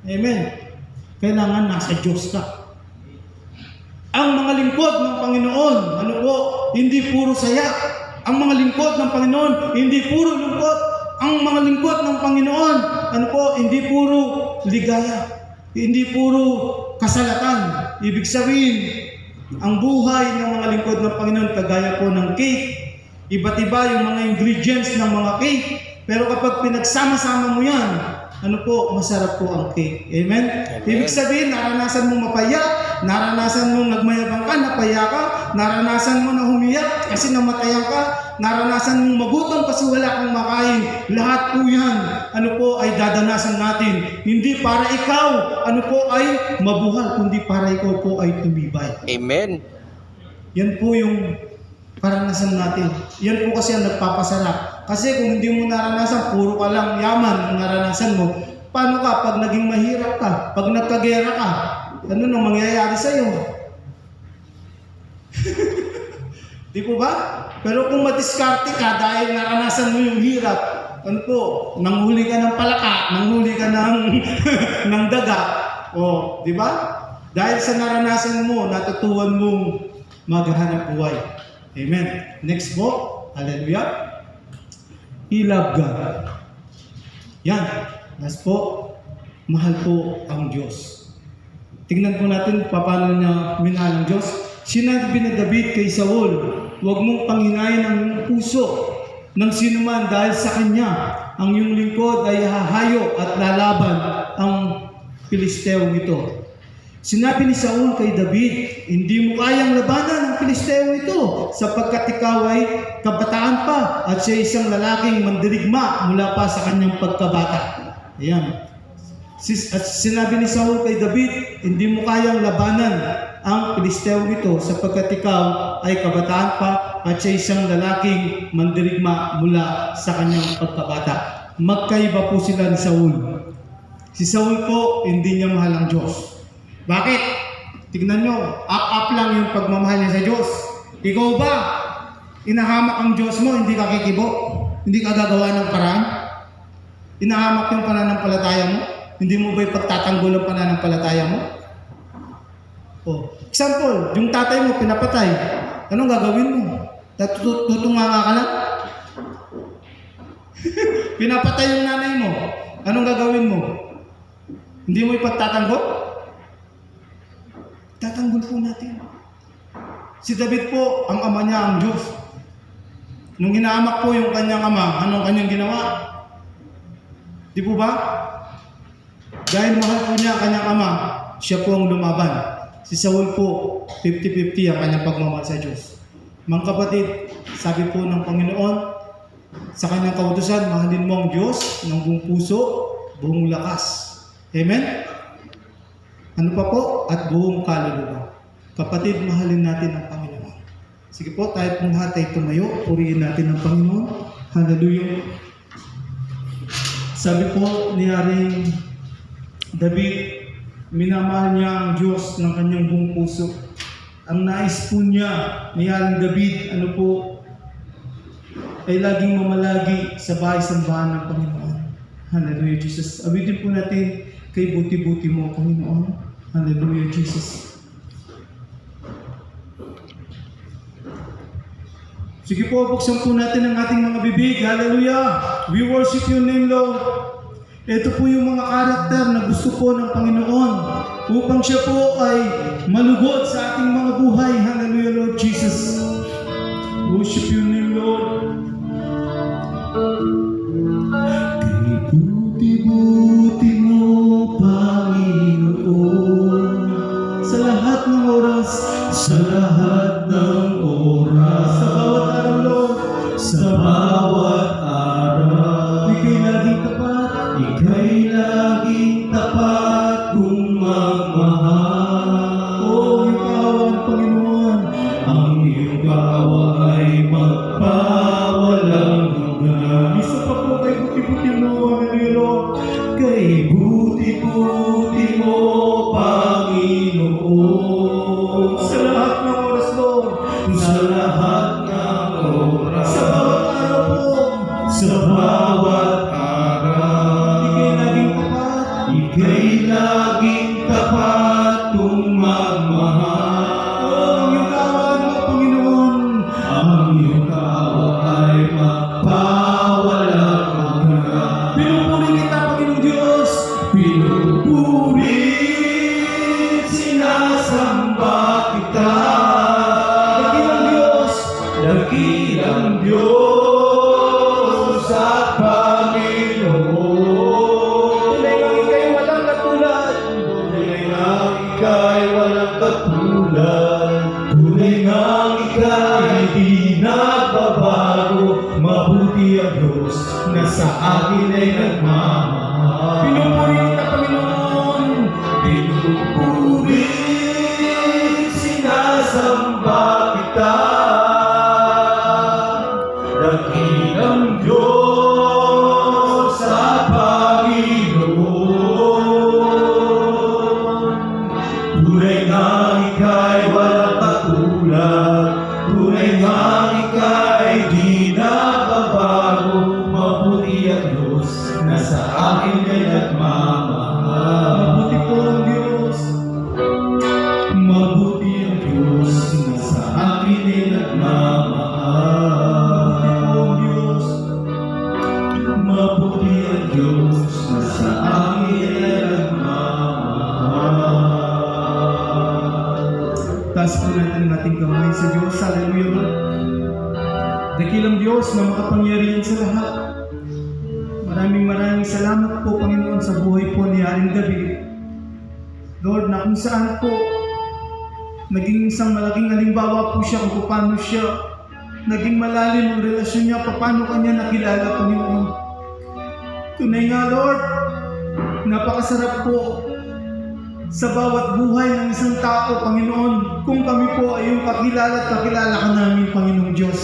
Amen. Kailangan nasa Diyos ka. Ang mga lingkod ng Panginoon, ano po, hindi puro saya. Ang mga lingkod ng Panginoon, hindi puro lungkot. Ang mga lingkod ng Panginoon, ano po, hindi puro ligaya. Hindi puro kasalatan. Ibig sabihin, ang buhay ng mga lingkod ng Panginoon, kagaya po ng cake. Iba't iba yung mga ingredients ng mga cake. Pero kapag pinagsama-sama mo yan, ano po, masarap po ang cake. Amen? Amen. Ibig sabihin, naranasan mo mapaya, naranasan mo nagmayabang ka, napaya ka, naranasan mo na humiyak kasi namatayan ka, naranasan mong magutom kasi wala kang makain. Lahat po yan, ano po, ay dadanasan natin. Hindi para ikaw, ano po, ay mabuhay, kundi para ikaw po ay tumibay. Amen. Yan po yung karanasan natin. Yan po kasi ang nagpapasarap. Kasi kung hindi mo naranasan, puro ka lang yaman ang naranasan mo. Paano ka pag naging mahirap ka? Pag nagkagera ka, ano nang mangyayari sa'yo? Di po ba? Pero kung madiskarte ka dahil naranasan mo yung hirap, ano po, nanghuli ka ng palaka, nanghuli ka ng, ng daga, o, di ba? Dahil sa naranasan mo, natutuhan mong maghanap buhay. Amen. Next po, hallelujah. He loved God. Yan. Last po, mahal po ang Diyos. Tingnan po natin paano niya minahal ang Diyos. Sinabi ni David kay Saul, huwag mong panghinayin ang puso ng sinuman dahil sa kanya. ang iyong lingkod ay hahayo at lalaban ang Pilisteo ito. Sinabi ni Saul kay David, hindi mo kayang labanan ang Pilisteo ito sapagkat ikaw ay kabataan pa at siya isang lalaking mandirigma mula pa sa kanyang pagkabata. Ayan. At sinabi ni Saul kay David, hindi mo kayang labanan ang Pilisteo ito sapagkat ikaw ay kabataan pa at siya isang lalaking mandirigma mula sa kanyang pagkabata. Magkaiba po sila ni Saul. Si Saul po, hindi niya mahal ang Diyos. Bakit? Tignan nyo, up lang yung pagmamahal niya sa Diyos. Ikaw ba, inahamak ang Diyos mo, hindi ka kikibo? Hindi ka gagawa ng paraan? Inahamak yung pananampalataya mo? Hindi mo ba ipagtatanggol ang pananampalataya mo? Example, yung tatay mo pinapatay. Anong gagawin mo? Tutunganga ka lang? Pinapatay yung nanay mo. Anong gagawin mo? Hindi mo ipagtatanggol? Tatanggol po natin. Si David po, ang ama niya ang Diyos. Nung inaamak po yung kanyang ama, anong kanyang ginawa? Di po ba? Dahil mahal po niya ang kanyang ama, siya po ang lumaban. Si Saul po, 50-50 ang kanyang pagmamahal sa Diyos. Mga kapatid, sabi po ng Panginoon, sa kanyang kautusan, mahalin mo ang Diyos ng buong puso, buong lakas. Amen? Ano pa po? At buong kaluluwa. Kapatid, mahalin natin ang Panginoon. Sige po, tayo pong lahat ay tumayo. Purihin natin ang Panginoon. Hallelujah. Sabi po ni Haring David, minamahal niya ang Diyos ng kanyang buong puso. Ang nais po niya ni Haring David, ano po, ay laging mamalagi sa bahay-sambahan ng Panginoon. Hallelujah, Jesus. Awitin po natin kay buti-buti mo, Panginoon. Hallelujah, Jesus. Sige po, buksan po natin ang ating mga bibig. Hallelujah. We worship your name, Lord. Ito po yung mga karakter na gusto po ng Panginoon upang siya po ay malugod sa ating mga buhay. Hallelujah, Lord Jesus. Worship your name, Lord. Buti-buti mo, Panginoon, sa lahat ng oras, sa lahat ng oras, sa bawat araw, Lord, sa bawat araw, ika'y laging tapat, ika'y laging tapat kung magmahal. Oh, iyong kawa, Panginoon, ang iyong kawa ay magpawalang hanggan. Isa pa po kay buti-buti mo, kay buti-buti mo, Panginoon, sa lahat ng oras, Lord, sa lahat ng oras, sa bawat araw po, sa bawat araw, ika'y laging tapat kung magmahal. Ang iyong kawa, Panginoon, ang iyong kawa ay magpawalang hanggan. Pinupuring kita, Panginoong Diyos. Pinupuring, sinasamba kita. Dakilang Diyos, dakilang Diyos at Panginoon. Tunay nga ika'y walang katulad. Tunay nga ika'y walang katulad. Tunay nga ika'y di nagbabago. Mabuti ang Diyos na sa akin ay nagmamahal. Pinupuri kita, Panginoon. Pinupuri, sinasamba kita. Dakilang Diyos sa Panginoon. Tunay nga ika'y walang katulad. Tunay nga ika'y di nagbabago. Mabuti ang Diyos na sa akin ay nagmamahal. Mabuti po ang Diyos. Mabuti ang Diyos na sa akin ay nagmamahal. Mabuti ang Diyos na sa akin ay nagmamahal. Taas po natin ang ating kamay sa Diyos. Hallelujah. Dakilang Diyos na makapangyarihan sa lahat. Maraming salamat po, Panginoon, sa buhay po ni Haring David. Lord, na kung saan po naging isang malaking halimbawa po siya kung paano siya naging malalim ang relasyon niya, paano kanya nakilala, Panginoon. Tunay nga, Lord, napakasarap po sa bawat buhay ng isang tao, Panginoon, kung kami po ay yung kakilala at kakilala ka namin, Panginoong Diyos.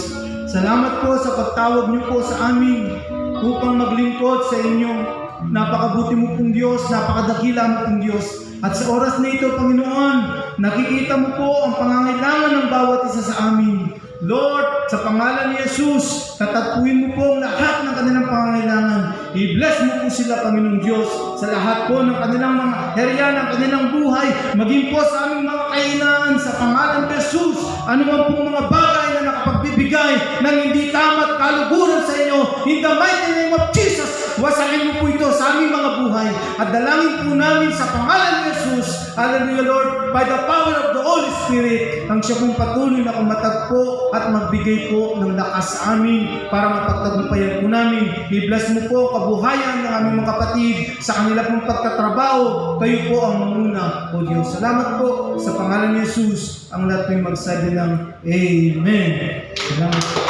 Salamat po sa pagtawag niyo po sa amin upang maglingkod sa inyong napakabuti mo pong Diyos, napakadakila mo pong Diyos. At sa oras na ito, Panginoon, nakikita mo po ang pangangailangan ng bawat isa sa amin. Lord, sa pangalan ni Jesus, tatagpuin mo po ang lahat ng kanilang pangangailangan. I-bless mo po sila, Panginoong Diyos, sa lahat po ng kanilang mga herya, ng kanilang buhay, maging po sa aming mga kailangan sa pangalan ni Jesus. Ano man pong mga bagay na nakapagbibigay ng hindi tama at kaluguran sa inyo, in the mighty name of Jesus, wasakin mo po ito sa aming mga buhay. At dalangin po namin sa pangalan ni Jesus, hallelujah Lord, by the power of the Holy Spirit, ang siya pong patuloy na kumatagpo at magbigay po ng lakas sa amin para mapagtagumpayan po namin. I-bless mo po kabuhayan ng aming mga kapatid sa kanila pong pagtatrabaho. Kayo po ang manguna, O Diyos. Salamat po sa pangalan ni Jesus, ang lahat po'y magsabi ng Amen. Salamat po.